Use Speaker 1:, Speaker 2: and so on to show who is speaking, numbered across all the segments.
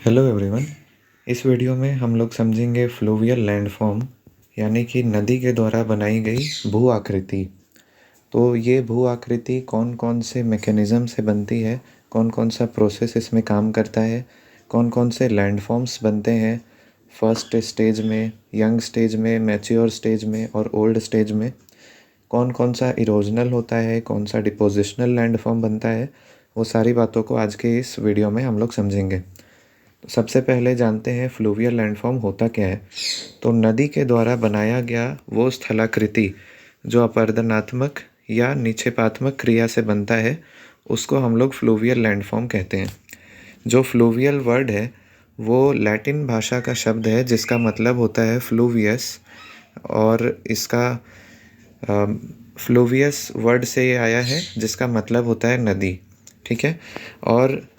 Speaker 1: Hello everyone. इस video में हम लोग समझेंगे फ्लूवियल लैंडफॉर्म यानी कि नदी के द्वारा बनाई गई भू आकृति। तो ये भू आकृति कौन कौन से मैकेनिज़्म से बनती है, कौन कौन सा प्रोसेस इसमें काम करता है, कौन कौन से लैंडफॉर्म्स बनते हैं फर्स्ट स्टेज में, यंग स्टेज में, मैच्योर स्टेज में और ओल्ड स्टेज में, कौन कौन सा इरोजनल होता है, कौन सा डिपोजिशनल लैंडफॉर्म बनता है, वो सारी बातों को आज के इस वीडियो में हम लोग समझेंगे। सबसे पहले जानते हैं फ्लूवियल लैंडफॉर्म होता क्या है। तो नदी के द्वारा बनाया गया वो स्थलाकृति जो अपरदनात्मक या निक्षेपात्मक क्रिया से बनता है उसको हम लोग फ्लूवियल लैंडफॉर्म कहते हैं। जो फ्लूवियल वर्ड है वो लैटिन भाषा का शब्द है जिसका मतलब होता है फ्लूवियस, और इसका फ्लूवियस वर्ड से ये आया है जिसका मतलब होता है नदी। ठीक है। और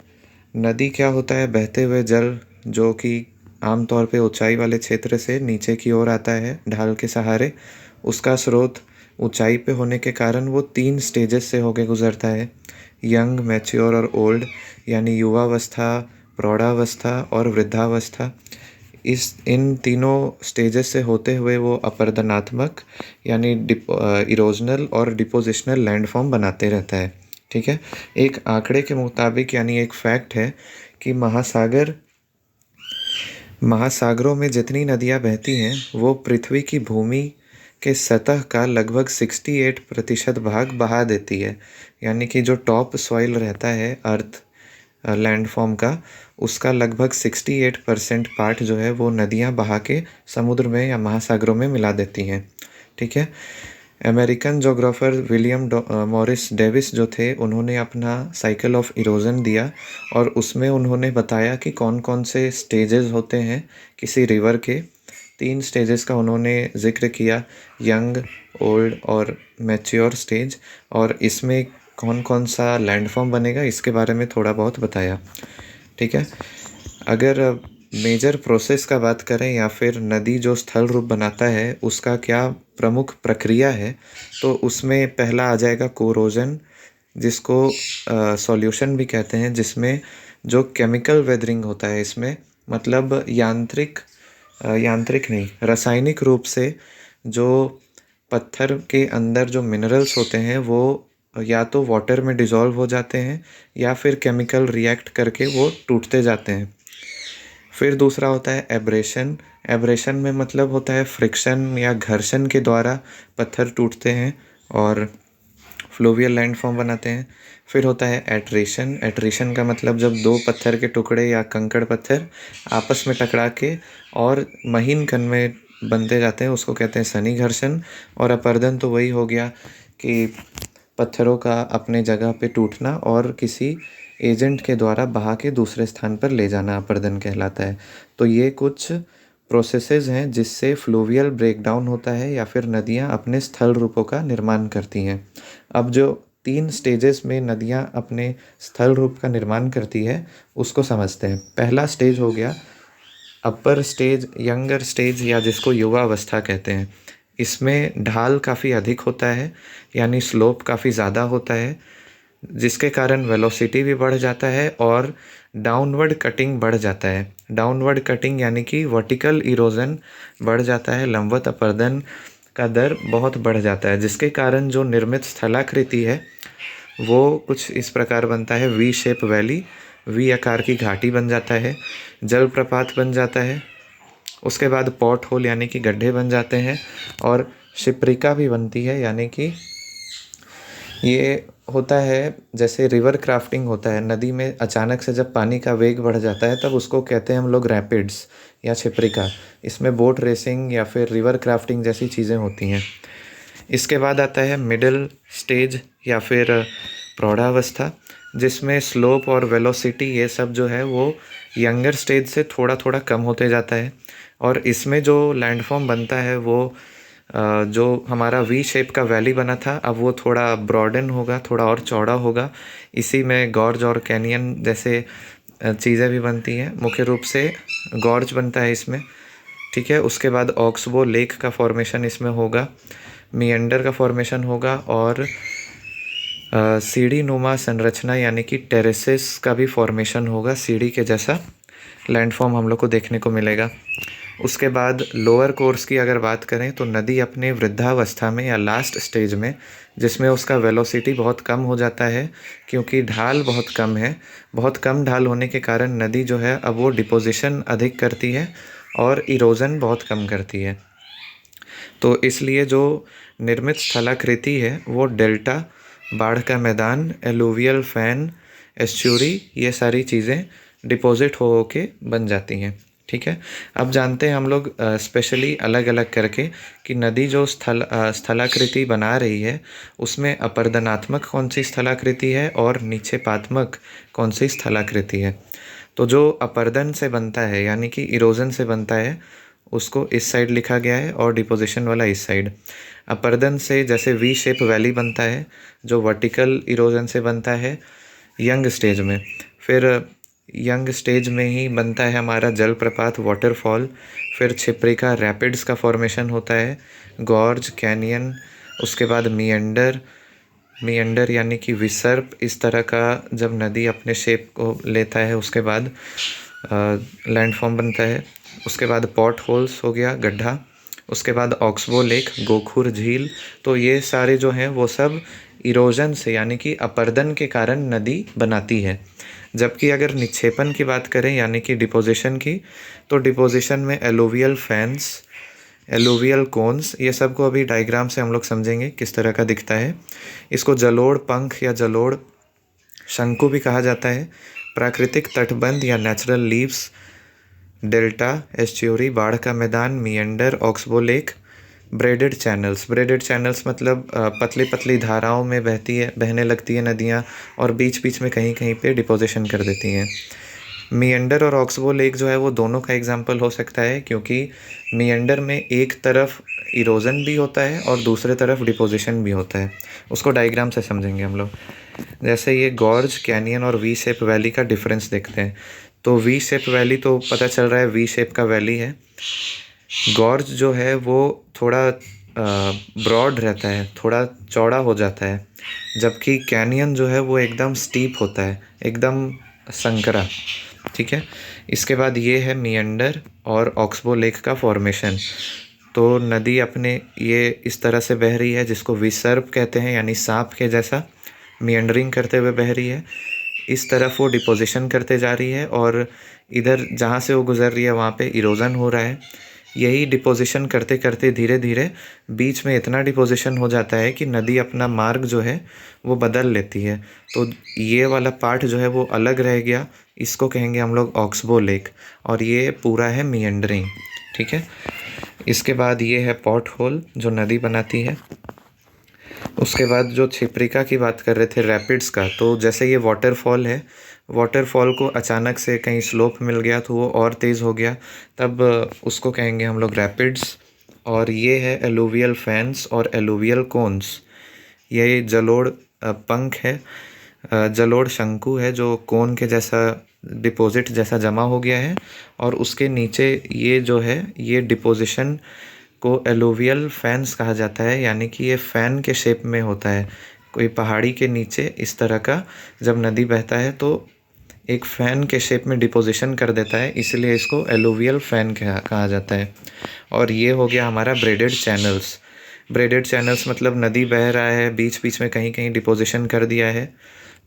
Speaker 1: नदी क्या होता है? बहते हुए जल जो कि आमतौर पे ऊंचाई वाले क्षेत्र से नीचे की ओर आता है ढाल के सहारे। उसका स्रोत ऊंचाई पे होने के कारण वो 3 स्टेजेस से होके गुजरता है, यंग, मैच्योर और ओल्ड, यानी युवावस्था, प्रौढ़ावस्था और वृद्धावस्था। इन तीनों स्टेजेस से होते हुए वो अपरदनात्मक यानी इरोजनल और डिपोजिशनल लैंडफॉर्म बनाते रहता है। ठीक है। एक आंकड़े के मुताबिक यानी एक फैक्ट है कि महासागरों में जितनी नदियाँ बहती हैं वो पृथ्वी की भूमि के सतह का लगभग 68% भाग बहा देती है। यानी कि जो टॉप सॉइल रहता है अर्थ लैंडफॉर्म का, उसका लगभग 68% पार्ट जो है वो नदियाँ बहा के समुद्र में या महासागरों में मिला देती हैं। ठीक है। American geographer William Morris Davis जो थे उन्होंने अपना साइकिल ऑफ इरोजन दिया और उसमें उन्होंने बताया कि कौन कौन से स्टेजेस होते हैं किसी रिवर के। 3 स्टेजेस का उन्होंने जिक्र किया, यंग, ओल्ड और मैच्योर स्टेज, और इसमें कौन कौन सा लैंडफॉर्म बनेगा इसके बारे में थोड़ा बहुत बताया। ठीक है। अगर मेजर प्रोसेस का बात करें या फिर नदी जो स्थल रूप बनाता है उसका क्या प्रमुख प्रक्रिया है, तो उसमें पहला आ जाएगा कोरोजन, जिसको सॉल्यूशन भी कहते हैं, जिसमें जो केमिकल वेदरिंग होता है इसमें, मतलब यांत्रिक नहीं, रासायनिक रूप से जो पत्थर के अंदर जो मिनरल्स होते हैं वो या तो वाटर में डिज़ोल्व हो जाते हैं या फिर केमिकल रिएक्ट करके वो टूटते जाते हैं। फिर दूसरा होता है एब्रेशन। एब्रेशन में मतलब होता है फ्रिक्शन या घर्षण के द्वारा पत्थर टूटते हैं और फ्लोवियल लैंडफॉर्म बनाते हैं। फिर होता है एट्रेशन। एट्रेशन का मतलब जब 2 पत्थर के टुकड़े या कंकड़ पत्थर आपस में टकरा के और महीन कण में बनते जाते हैं उसको कहते हैं सनी घर्षण। और अपरदन तो वही हो गया कि पत्थरों का अपने जगह पे टूटना और किसी एजेंट के द्वारा बहा के दूसरे स्थान पर ले जाना अपरदन कहलाता है। तो ये कुछ प्रोसेसेस हैं जिससे फ्लूवियल ब्रेकडाउन होता है या फिर नदियाँ अपने स्थल रूपों का निर्माण करती हैं। अब जो 3 स्टेजेस में नदियाँ अपने स्थल रूप का निर्माण करती है उसको समझते हैं। पहला स्टेज हो गया अपर स्टेज, यंगर स्टेज, या जिसको युवा अवस्था कहते हैं। इसमें ढाल काफ़ी अधिक होता है यानी स्लोप काफ़ी ज़्यादा होता है, जिसके कारण वेलोसिटी भी बढ़ जाता है और डाउनवर्ड कटिंग बढ़ जाता है। डाउनवर्ड कटिंग यानी कि वर्टिकल इरोजन बढ़ जाता है, लंबवत अपरदन का दर बहुत बढ़ जाता है, जिसके कारण जो निर्मित स्थलाकृति है वो कुछ इस प्रकार बनता है। वी शेप वैली, वी आकार की घाटी बन जाता है, जलप्रपात बन जाता है, उसके बाद पॉट होल यानी कि गड्ढे बन जाते हैं, और शिप्रिका भी बनती है। यानी कि ये होता है जैसे रिवर क्राफ्टिंग होता है, नदी में अचानक से जब पानी का वेग बढ़ जाता है तब उसको कहते हैं हम लोग रैपिड्स या छिप्रिका। इसमें बोट रेसिंग या फिर रिवर क्राफ्टिंग जैसी चीज़ें होती हैं। इसके बाद आता है मिडिल स्टेज या फिर प्रौढ़ावस्था, जिसमें स्लोप और वेलोसिटी ये सब जो है वो यंगर स्टेज से थोड़ा थोड़ा कम होते जाता है। और इसमें जो लैंडफॉर्म बनता है वो जो हमारा वी शेप का वैली बना था अब वो थोड़ा ब्रॉडन होगा, थोड़ा और चौड़ा होगा। इसी में गॉर्ज और कैनियन जैसे चीज़ें भी बनती हैं। मुख्य रूप से गॉर्ज बनता है इसमें। ठीक है। उसके बाद ऑक्सबो लेक का फॉर्मेशन इसमें होगा, मिएंडर का फॉर्मेशन होगा, और सीढ़ी नुमा संरचना यानी कि टेरेसेस का भी फॉर्मेशन होगा, सीढ़ी के जैसा लैंडफॉर्म हम लोग को देखने को मिलेगा। उसके बाद लोअर कोर्स की अगर बात करें तो नदी अपने वृद्धावस्था में या लास्ट स्टेज में, जिसमें उसका वेलोसिटी बहुत कम हो जाता है क्योंकि ढाल बहुत कम है। बहुत कम ढाल होने के कारण नदी जो है अब वो डिपोजिशन अधिक करती है और इरोजन बहुत कम करती है। तो इसलिए जो निर्मित स्थलाकृति है वो डेल्टा, बाढ़ का मैदान, एलुवियल फैन, एस्चुरी, ये सारी चीज़ें डिपॉजिट हो के बन जाती हैं। ठीक है, अब जानते हैं हम लोग स्पेशली अलग अलग करके कि नदी जो स्थलाकृति बना रही है उसमें अपर्दनात्मक कौन सी स्थलाकृति है और निक्षेपात्मक कौन सी स्थलाकृति है। तो जो अपर्दन से बनता है यानी कि इरोजन से बनता है उसको इस साइड लिखा गया है और डिपोजिशन वाला इस साइड। अपर्दन से जैसे वी शेप वैली बनता है जो वर्टिकल इरोजन से बनता है यंग स्टेज में। फिर यंग स्टेज में ही बनता है हमारा जलप्रपात, वाटरफॉल। फिर छिप्रिका, रैपिड्स का फॉर्मेशन होता है, गॉर्ज, कैनियन। उसके बाद मियंडर यानी कि विसर्प, इस तरह का जब नदी अपने शेप को लेता है उसके बाद लैंडफॉर्म बनता है। उसके बाद पॉट होल्स हो गया, गड्ढा। उसके बाद ऑक्सबो लेक, गोखुर झील। तो ये सारे जो हैं वो सब इरोजन से यानी कि अपर्दन के कारण नदी बनाती है। जबकि अगर निक्षेपण की बात करें यानी कि डिपोजिशन की, तो डिपोजिशन में एलुवियल फैंस, एलुवियल कोन्स, ये सब को अभी डायग्राम से हम लोग समझेंगे किस तरह का दिखता है। इसको जलोढ़ पंख या जलोढ़ शंकु भी कहा जाता है। प्राकृतिक तटबंध या नेचुरल लीव्स, डेल्टा, एस्च्योरी, बाढ़ का मैदान, meander, oxbow lake. Braided channels मतलब पतली पतली धाराओं में बहने लगती है नदियाँ और बीच बीच में कहीं कहीं पे डिपोजिशन कर देती हैं। मियंडर और ऑक्सबो लेक जो है वो दोनों का एग्जाम्पल हो सकता है क्योंकि मियंडर में एक तरफ इरोजन भी होता है और दूसरे तरफ डिपोजिशन भी होता है। उसको डायग्राम से समझेंगे हम लोग। जैसे ये गॉर्ज, कैनियन और वी शेप वैली का डिफरेंस देखते हैं। तो वी शेप वैली तो पता चल रहा है वी शेप का वैली है। गॉर्ज जो है वो थोड़ा ब्रॉड रहता है, थोड़ा चौड़ा हो जाता है, जबकि कैनियन जो है वो एकदम स्टीप होता है, एकदम संकरा। ठीक है, इसके बाद ये है मियंडर और ऑक्सबो लेक का फॉर्मेशन। तो नदी अपने ये इस तरह से बह रही है जिसको विसर्प कहते हैं, यानी सांप के जैसा मियंडरिंग करते हुए बह रही है। इस तरफ वो डिपोजिशन करते जा रही है और इधर जहाँ से वो गुजर रही है वहाँ पे इरोजन हो रहा है। यही डिपोजिशन करते करते धीरे धीरे बीच में इतना डिपोजिशन हो जाता है कि नदी अपना मार्ग जो है वो बदल लेती है। तो ये वाला पार्ट जो है वो अलग रह गया, इसको कहेंगे हम लोग ऑक्सबो लेक, और ये पूरा है मियंडरिंग। ठीक है, इसके बाद ये है पॉट होल जो नदी बनाती है। उसके बाद जो छिप्रिका की बात कर रहे थे रैपिड्स का, तो जैसे ये वाटरफॉल है, वाटरफॉल को अचानक से कहीं स्लोप मिल गया तो वो और तेज़ हो गया, तब उसको कहेंगे हम लोग रैपिड्स। और ये है एलुवियल फैंस और एलुवियल कोन्स। ये जलोढ़ पंख है, जलोढ़ शंकु है जो कोन के जैसा डिपॉजिट जैसा जमा हो गया है, और उसके नीचे ये जो है ये डिपोजिशन को एलुवियल फैंस कहा जाता है, यानी कि ये फ़ैन के शेप में होता है। कोई पहाड़ी के नीचे इस तरह का जब नदी बहता है तो एक फ़ैन के शेप में डिपोजिशन कर देता है, इसलिए इसको एलुवियल फैन कहा जाता है। और ये हो गया हमारा ब्रेडेड चैनल्स मतलब नदी बह रहा है, बीच बीच में कहीं कहीं डिपोजिशन कर दिया है,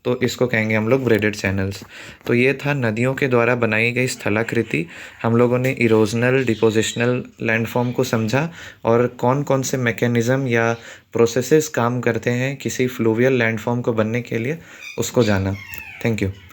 Speaker 1: तो इसको कहेंगे हम लोग ब्रेडेड चैनल्स। तो ये था नदियों के द्वारा बनाई गई स्थलाकृति। हम लोगों ने इरोजनल डिपोजिशनल लैंडफॉर्म को समझा और कौन कौन से मैकेनिज़्म या प्रोसेसेस काम करते हैं किसी फ्लूवियल लैंडफॉर्म को बनने के लिए, उसको जाना। Thank you.